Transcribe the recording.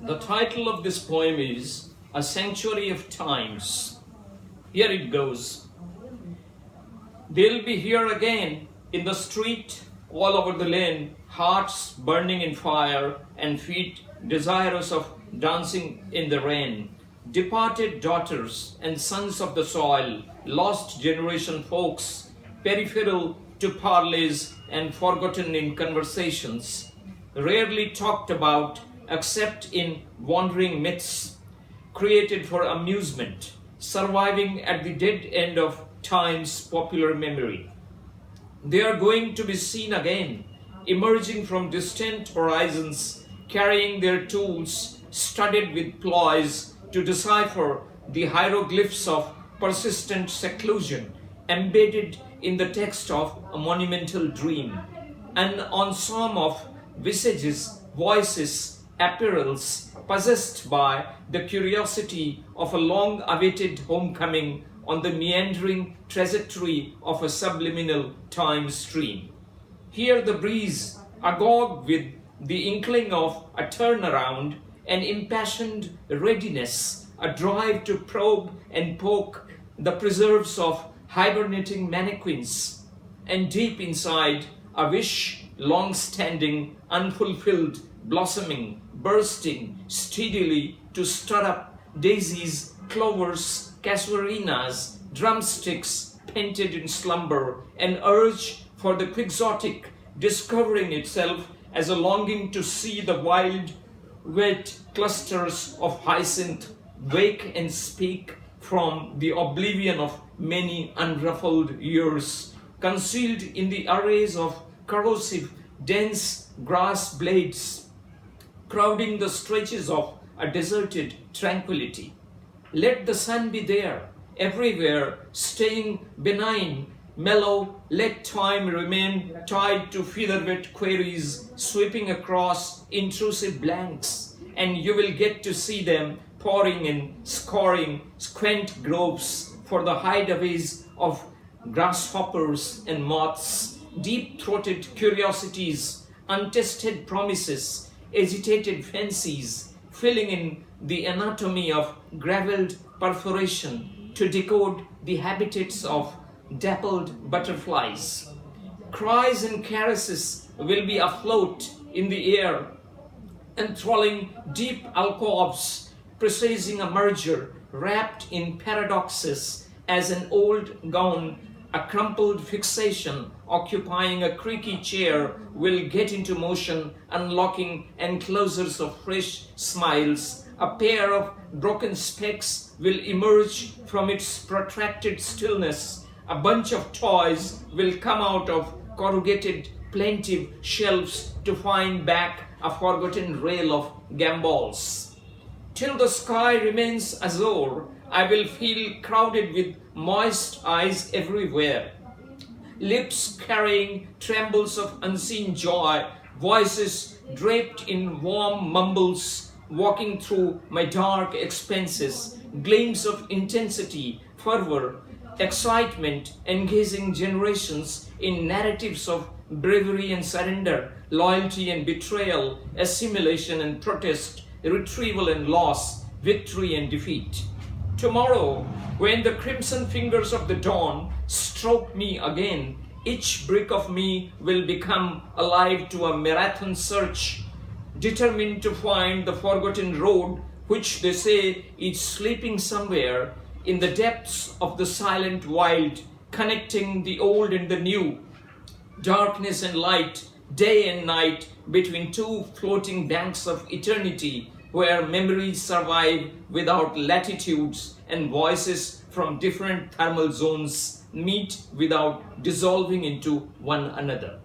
The title of this poem is A Sanctuary of Times. Here it goes. They'll be here again in the street, all over the lane, hearts burning in fire and feet desirous of dancing in the rain. Departed daughters and sons of the soil, lost generation folks, peripheral to parleys and forgotten in conversations, rarely talked about except in wandering myths, created for amusement, surviving at the dead end of time's popular memory. They are going to be seen again, emerging from distant horizons, carrying their tools studded with ploys to decipher the hieroglyphs of persistent seclusion embedded in the text of a monumental dream. An ensemble of visages, voices, apparels possessed by the curiosity of a long-awaited homecoming on the meandering trajectory of a subliminal time stream. Here the breeze, agog with the inkling of a turnaround, an impassioned readiness, a drive to probe and poke the preserves of hibernating mannequins, and deep inside, a wish long-standing, unfulfilled, blossoming, bursting steadily to stir up daisies, clovers, casuarinas, drumsticks painted in slumber, an urge for the quixotic discovering itself as a longing to see the wild, wet clusters of hyacinth wake and speak from the oblivion of many unruffled years, concealed in the arrays of corrosive, dense grass blades, crowding the stretches of a deserted tranquility. Let the sun be there, everywhere, staying benign, mellow. Let time remain tied to feather-wet queries, sweeping across intrusive blanks, and you will get to see them pouring in, scoring squint groves for the hideaways of grasshoppers and moths, deep-throated curiosities, untested promises, agitated fancies, filling in the anatomy of gravelled perforation to decode the habitats of dappled butterflies. Cries and caresses will be afloat in the air, enthralling deep alcoves, presaging a merger wrapped in paradoxes as an old gown, a crumpled fixation occupying a creaky chair will get into motion, unlocking enclosures of fresh smiles. A pair of broken specks will emerge from its protracted stillness. A bunch of toys will come out of corrugated, plaintive shelves to find back a forgotten rail of gambols. Till the sky remains azure, I will feel crowded with moist eyes everywhere, lips carrying trembles of unseen joy, voices draped in warm mumbles, walking through my dark expanses, gleams of intensity, fervor, excitement, engaging generations in narratives of bravery and surrender, loyalty and betrayal, assimilation and protest, retrieval and loss, victory and defeat. Tomorrow, when the crimson fingers of the dawn stroke me again, each brick of me will become alive to a marathon search, determined to find the forgotten road which they say is sleeping somewhere in the depths of the silent wild, connecting the old and the new, darkness and light, day and night, between two floating banks of eternity, where memories survive without latitudes and voices from different thermal zones meet without dissolving into one another.